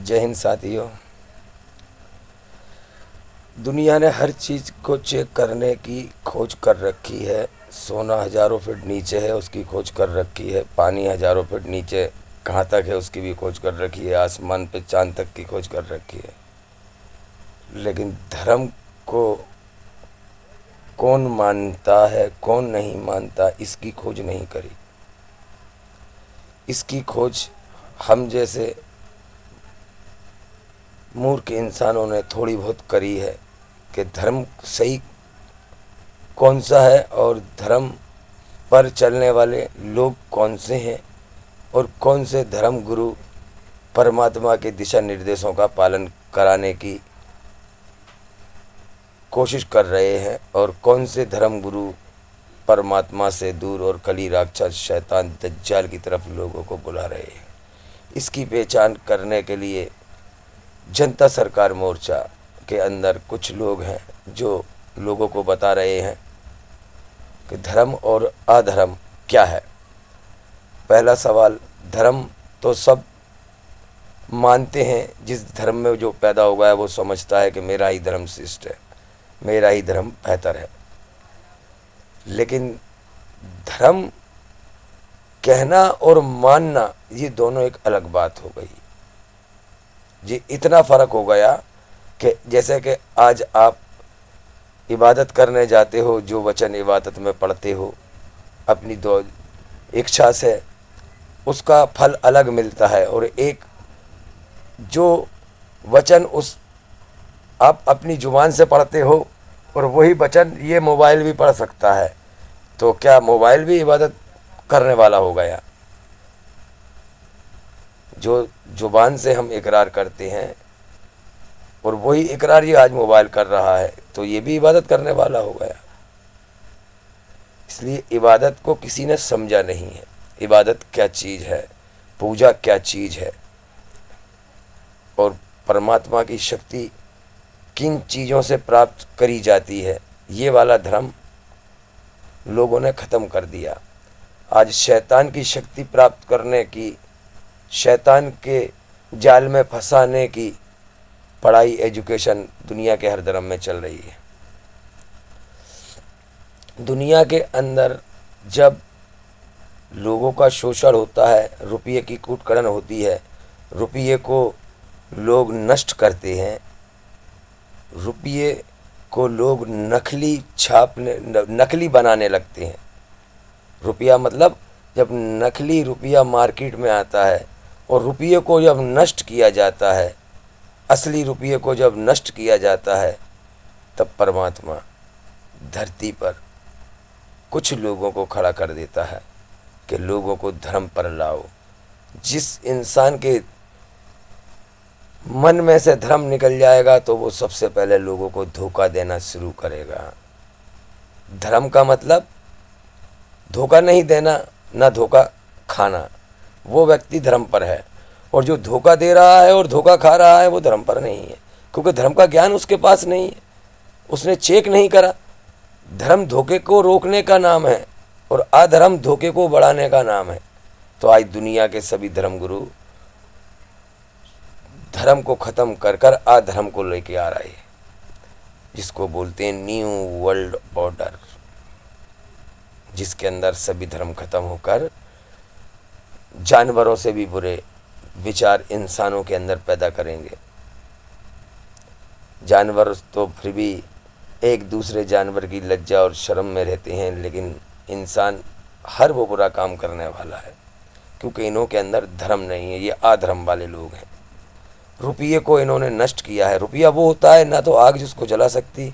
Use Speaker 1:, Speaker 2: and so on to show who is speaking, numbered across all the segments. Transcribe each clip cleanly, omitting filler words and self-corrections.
Speaker 1: जय हिंद साथियों। दुनिया ने हर चीज़ को चेक करने की खोज कर रखी है। सोना हज़ारों फीट नीचे है, उसकी खोज कर रखी है। पानी हज़ारों फीट नीचे कहाँ तक है, उसकी भी खोज कर रखी है। आसमान पे चांद तक की खोज कर रखी है। लेकिन धर्म को कौन मानता है, कौन नहीं मानता, इसकी खोज नहीं करी। इसकी खोज हम जैसे मूर्ख इंसानों ने थोड़ी बहुत करी है कि धर्म सही कौन सा है और धर्म पर चलने वाले लोग कौन से हैं और कौन से धर्म गुरु परमात्मा के दिशा निर्देशों का पालन कराने की कोशिश कर रहे हैं और कौन से धर्म गुरु परमात्मा से दूर और कली राक्षस शैतान दज्जाल की तरफ लोगों को बुला रहे हैं। इसकी पहचान करने के लिए जनता सरकार मोर्चा के अंदर कुछ लोग हैं जो लोगों को बता रहे हैं कि धर्म और अधर्म क्या है। पहला सवाल, धर्म तो सब मानते हैं। जिस धर्म में जो पैदा हुआ है वो समझता है कि मेरा ही धर्म श्रेष्ठ है, मेरा ही धर्म बेहतर है। लेकिन धर्म कहना और मानना ये दोनों एक अलग बात हो गई। ये इतना फ़र्क हो गया कि जैसे कि आज आप इबादत करने जाते हो, जो वचन इबादत में पढ़ते हो अपनी दो इच्छा से, उसका फल अलग मिलता है। और एक जो वचन उस आप अपनी ज़ुबान से पढ़ते हो और वही वचन ये मोबाइल भी पढ़ सकता है, तो क्या मोबाइल भी इबादत करने वाला हो गया? जो ज़ुबान से हम इकरार करते हैं और वही इकरार ये आज मोबाइल कर रहा है, तो ये भी इबादत करने वाला हो गया। इसलिए इबादत को किसी ने समझा नहीं है। इबादत क्या चीज़ है, पूजा क्या चीज़ है और परमात्मा की शक्ति किन चीज़ों से प्राप्त करी जाती है, ये वाला धर्म लोगों ने ख़त्म कर दिया। आज शैतान की शक्ति प्राप्त करने की, शैतान के जाल में फंसाने की पढ़ाई, एजुकेशन दुनिया के हर धर्म में चल रही है। दुनिया के अंदर जब लोगों का शोषण होता है, रुपये की कूटकड़न होती है, रुपये को लोग नष्ट करते हैं, रुपये को लोग नकली छापने, नकली बनाने लगते हैं। रुपया मतलब जब नकली रुपया मार्केट में आता है और रुपये को जब नष्ट किया जाता है, असली रुपये को जब नष्ट किया जाता है, तब परमात्मा धरती पर कुछ लोगों को खड़ा कर देता है कि लोगों को धर्म पर लाओ। जिस इंसान के मन में से धर्म निकल जाएगा तो वो सबसे पहले लोगों को धोखा देना शुरू करेगा। धर्म का मतलब धोखा नहीं देना, ना धोखा खाना, वो व्यक्ति धर्म पर है। और जो धोखा दे रहा है और धोखा खा रहा है वो धर्म पर नहीं है, क्योंकि धर्म का ज्ञान उसके पास नहीं है, उसने चेक नहीं करा। धर्म धोखे को रोकने का नाम है और अधर्म धोखे को बढ़ाने का नाम है। तो आज दुनिया के सभी धर्मगुरु धर्म को ख़त्म कर कर अधर्म को लेके आ रहे हैं, जिसको बोलते हैं न्यू वर्ल्ड ऑर्डर, जिसके अंदर सभी धर्म खत्म होकर जानवरों से भी बुरे विचार इंसानों के अंदर पैदा करेंगे। जानवर तो फिर भी एक दूसरे जानवर की लज्जा और शर्म में रहते हैं, लेकिन इंसान हर वो बुरा काम करने वाला है, क्योंकि इन्हों के अंदर धर्म नहीं है। ये अधर्म वाले लोग हैं। रुपये को इन्होंने नष्ट किया है। रुपया वो होता है ना तो आग जिसको जला सकती,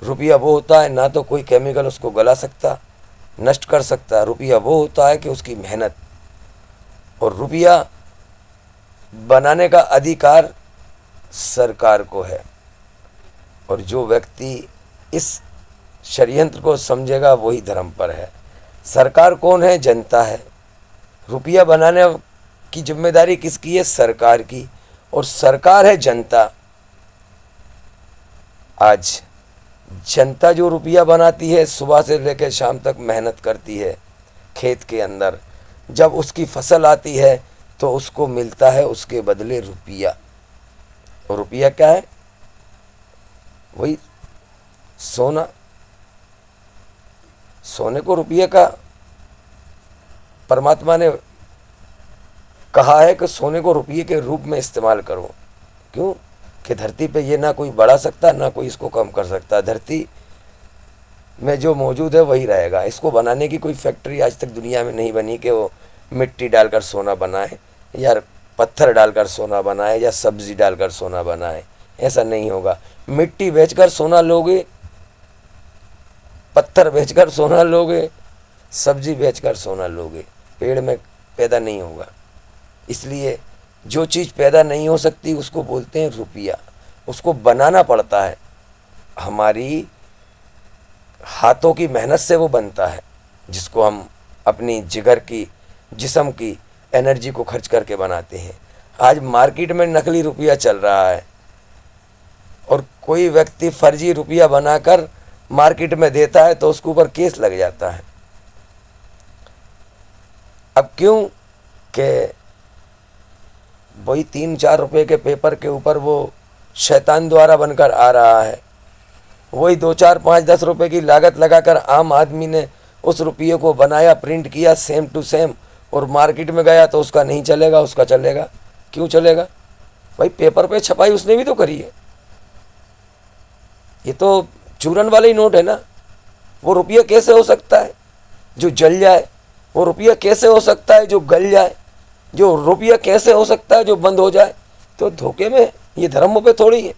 Speaker 1: रुपया वो होता है ना तो कोई केमिकल उसको गला सकता, नष्ट कर सकता। रुपया वो होता है कि उसकी मेहनत, और रुपया बनाने का अधिकार सरकार को है। और जो व्यक्ति इस षड्यंत्र को समझेगा वही धर्म पर है। सरकार कौन है? जनता है। रुपया बनाने की जिम्मेदारी किसकी है? सरकार की। और सरकार है जनता। आज जनता जो रुपया बनाती है, सुबह से लेकर शाम तक मेहनत करती है खेत के अंदर, जब उसकी फसल आती है तो उसको मिलता है उसके बदले रुपया। और रुपया क्या है? वही सोना। सोने को रुपये का परमात्मा ने कहा है कि सोने को रुपये के रूप में इस्तेमाल करो। क्यों? कि धरती पे ये ना कोई बढ़ा सकता ना कोई इसको कम कर सकता। धरती में जो मौजूद है वही रहेगा। इसको बनाने की कोई फैक्ट्री आज तक दुनिया में नहीं बनी कि वो मिट्टी डालकर सोना बनाए या पत्थर डालकर सोना बनाए या सब्जी डालकर सोना बनाए। ऐसा नहीं होगा। मिट्टी बेचकर सोना लोगे, पत्थर बेचकर सोना लोगे, सब्जी बेचकर सोना लोगे, पेड़ में पैदा नहीं होगा। इसलिए जो चीज़ पैदा नहीं हो सकती उसको बोलते हैं रुपया। उसको बनाना पड़ता है, हमारी हाथों की मेहनत से वो बनता है, जिसको हम अपनी जिगर की, जिस्म की एनर्जी को खर्च करके बनाते हैं। आज मार्केट में नकली रुपया चल रहा है और कोई व्यक्ति फर्जी रुपया बनाकर मार्केट में देता है तो उसके ऊपर केस लग जाता है। अब क्यों? कि वही 3-4 रुपए के पेपर के ऊपर वो शैतान द्वारा बनकर आ रहा है। वही 2-4-5-10 रुपए की लागत लगाकर आम आदमी ने उस रुपये को बनाया, प्रिंट किया सेम टू सेम, और मार्केट में गया तो उसका नहीं चलेगा, उसका चलेगा। क्यों चलेगा? भाई पेपर पे छपाई उसने भी तो करी है। ये तो चूरन वाले ही नोट है ना। वो रुपया कैसे हो सकता है जो जल जाए? वो रुपया कैसे हो सकता है जो गल जाए? जो रुपया कैसे हो सकता है जो बंद हो जाए? तो धोखे में। ये धर्म पे थोड़ी है।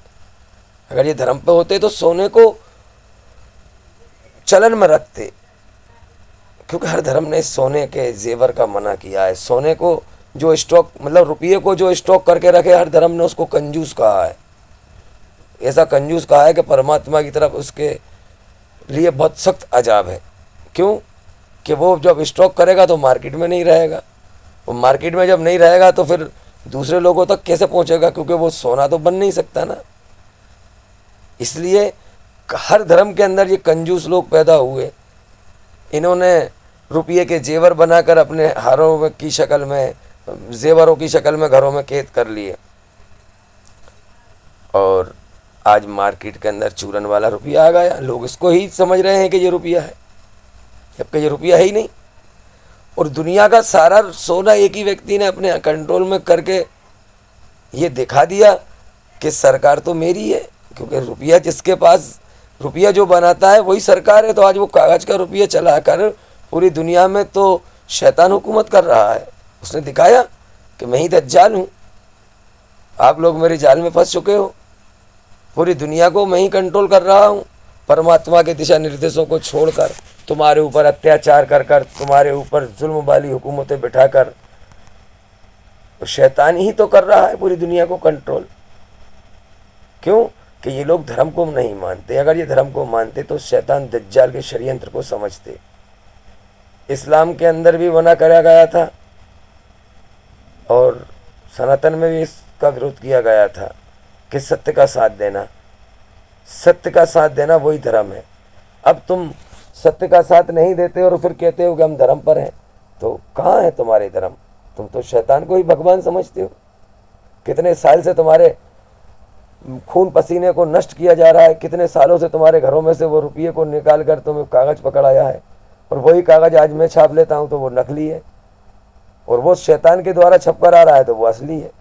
Speaker 1: अगर ये धर्म पे होते तो सोने को चलन में रखते, क्योंकि हर धर्म ने सोने के जेवर का मना किया है। सोने को जो स्टॉक, मतलब रुपये को जो स्टॉक करके रखे, हर धर्म ने उसको कंजूस कहा है। ऐसा कंजूस कहा है कि परमात्मा की तरफ उसके लिए बहुत सख्त अजाब है। क्यों? कि वो जब स्टॉक करेगा तो मार्केट में नहीं रहेगा। वो मार्केट में जब नहीं रहेगा तो फिर दूसरे लोगों तक कैसे पहुंचेगा? क्योंकि वो सोना तो बन नहीं सकता ना। इसलिए हर धर्म के अंदर ये कंजूस लोग पैदा हुए। इन्होंने रुपये के जेवर बनाकर अपने हारों की शक्ल में, जेवरों की शक्ल में घरों में कैद कर लिए। और आज मार्केट के अंदर चूरन वाला रुपया आ गया। लोग इसको ही समझ रहे हैं कि ये रुपया है, जबकि ये रुपया है ही नहीं। और दुनिया का सारा सोना एक ही व्यक्ति ने अपने कंट्रोल में करके ये दिखा दिया कि सरकार तो मेरी है। क्योंकि रुपया जिसके पास, रुपया जो बनाता है वही सरकार है। तो आज वो कागज़ का रुपया चलाकर पूरी दुनिया में तो शैतान हुकूमत कर रहा है। उसने दिखाया कि मैं ही दज्जाल हूँ, आप लोग मेरे जाल में फंस चुके हो। पूरी दुनिया को मैं ही कंट्रोल कर रहा हूँ, परमात्मा के दिशा निर्देशों को छोड़कर, तुम्हारे ऊपर अत्याचार कर कर, तुम्हारे ऊपर जुल्म वाली हुकूमतें बिठाकर। तो शैतान ही तो कर रहा है पूरी दुनिया को कंट्रोल। क्यों? कि ये लोग धर्म को नहीं मानते। अगर ये धर्म को मानते तो शैतान दज्जाल के षड्यंत्र को समझते। इस्लाम के अंदर भी मना करा गया था और सनातन में भी इसका विरोध किया गया था कि सत्य का साथ देना, सत्य का साथ देना वही धर्म है। अब तुम सत्य का साथ नहीं देते और फिर कहते हो कि हम धर्म पर हैं, तो कहाँ है तुम्हारे धर्म? तुम तो शैतान को ही भगवान समझते हो। कितने साल से तुम्हारे खून पसीने को नष्ट किया जा रहा है। कितने सालों से तुम्हारे घरों में से वो रुपये को निकाल कर तुम्हें कागज़ पकड़ाया है, और वही कागज़ आज मैं छाप लेता हूँ तो वो नकली है, और वो शैतान के द्वारा छप कर आ रहा है तो वो असली है।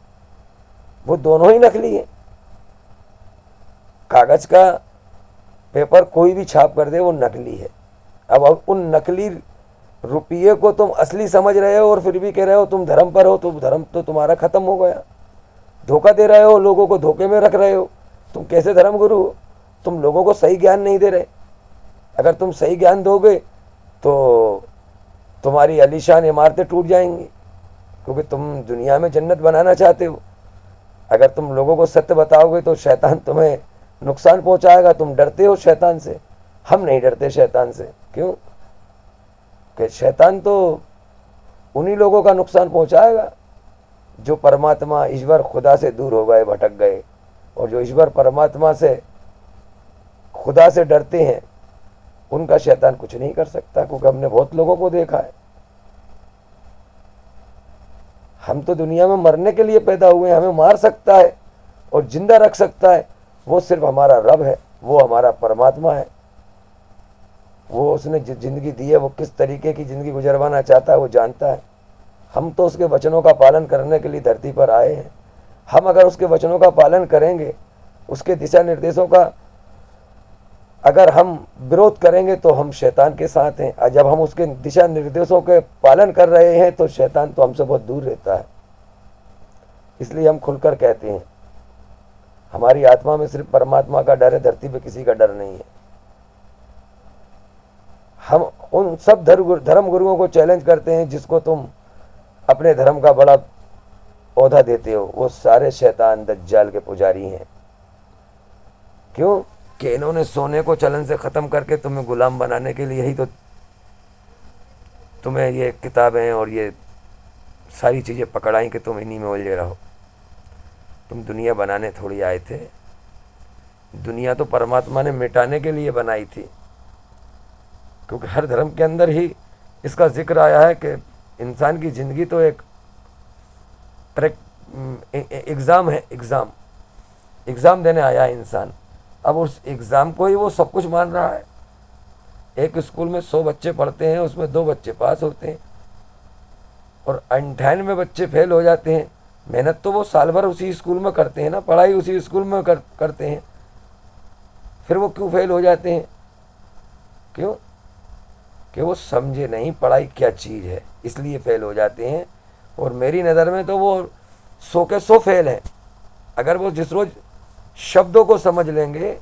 Speaker 1: वो दोनों ही नकली है। कागज़ का पेपर कोई भी छाप कर दे वो नकली है। अब उन नकली रुपये को तुम असली समझ रहे हो और फिर भी कह रहे हो तुम धर्म पर हो, तो धर्म तो तुम्हारा खत्म हो गया। धोखा दे रहे हो, लोगों को धोखे में रख रहे हो। तुम कैसे धर्म गुरु हो? तुम लोगों को सही ज्ञान नहीं दे रहे। अगर तुम सही ज्ञान दोगे तो तुम्हारी आलीशान इमारतें टूट जाएंगी, क्योंकि तुम दुनिया में जन्नत बनाना चाहते हो। अगर तुम लोगों को सत्य बताओगे तो शैतान तुम्हें नुकसान पहुंचाएगा। तुम डरते हो शैतान से, हम नहीं डरते शैतान से। क्यों? कि शैतान तो उन्हीं लोगों का नुकसान पहुंचाएगा जो परमात्मा ईश्वर खुदा से दूर हो गए, भटक गए। और जो ईश्वर परमात्मा से, खुदा से डरते हैं, उनका शैतान कुछ नहीं कर सकता, क्योंकि हमने बहुत लोगों को देखा है। हम तो दुनिया में मरने के लिए पैदा हुए हैं। हमें मार सकता है और जिंदा रख सकता है वो सिर्फ हमारा रब है, वो हमारा परमात्मा है। वो उसने ज़िंदगी दी है, वो किस तरीके की ज़िंदगी गुजरवाना चाहता है वो जानता है। हम तो उसके वचनों का पालन करने के लिए धरती पर आए हैं। हम अगर उसके वचनों का पालन करेंगे, उसके दिशा निर्देशों का अगर हम विरोध करेंगे तो हम शैतान के साथ हैं, और जब हम उसके दिशा निर्देशों के पालन कर रहे हैं तो शैतान तो हमसे बहुत दूर रहता है। इसलिए हम खुलकर कहते हैं हमारी आत्मा में सिर्फ परमात्मा का डर है, धरती पे किसी का डर नहीं है। हम उन सब धर्म गुरुओं को चैलेंज करते हैं जिसको तुम अपने धर्म का बड़ा ओहदा देते हो, वो सारे शैतान दज्जाल के पुजारी हैं। क्यों कि इन्होंने सोने को चलन से ख़त्म करके तुम्हें गुलाम बनाने के लिए ही तो तुम्हें ये किताबें और ये सारी चीज़ें पकड़ाई कि तुम इन्हीं में उलझे रहो। तुम दुनिया बनाने थोड़ी आए थे। दुनिया तो परमात्मा ने मिटाने के लिए बनाई थी, क्योंकि हर धर्म के अंदर ही इसका जिक्र आया है कि इंसान की ज़िंदगी तो एक एग्ज़ाम है। एग्ज़ाम देने आया है इंसान। अब उस एग्ज़ाम को ही वो सब कुछ मान रहा है। एक स्कूल में 100 बच्चे पढ़ते हैं, उसमें 2 बच्चे पास होते हैं और 98 बच्चे फेल हो जाते हैं। मेहनत तो वो साल भर उसी स्कूल में करते हैं ना, पढ़ाई उसी स्कूल में करते हैं, फिर वो क्यों फेल हो जाते हैं? क्यों कि वो समझे नहीं पढ़ाई क्या चीज़ है, इसलिए फेल हो जाते हैं। और मेरी नज़र में तो वो 100 के 100 फेल हैं। अगर वो जिस रोज़ शब्दों को समझ लेंगे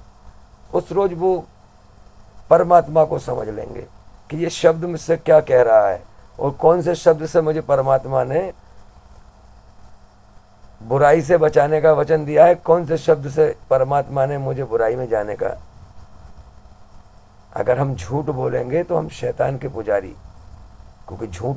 Speaker 1: उस रोज़ वो परमात्मा को समझ लेंगे कि ये शब्द मुझसे क्या कह रहा है और कौन से शब्द से मुझे परमात्मा ने बुराई से बचाने का वचन दिया है, कौन से शब्द से परमात्मा ने मुझे बुराई में जाने का। अगर हम झूठ बोलेंगे तो हम शैतान के पुजारी, क्योंकि झूठ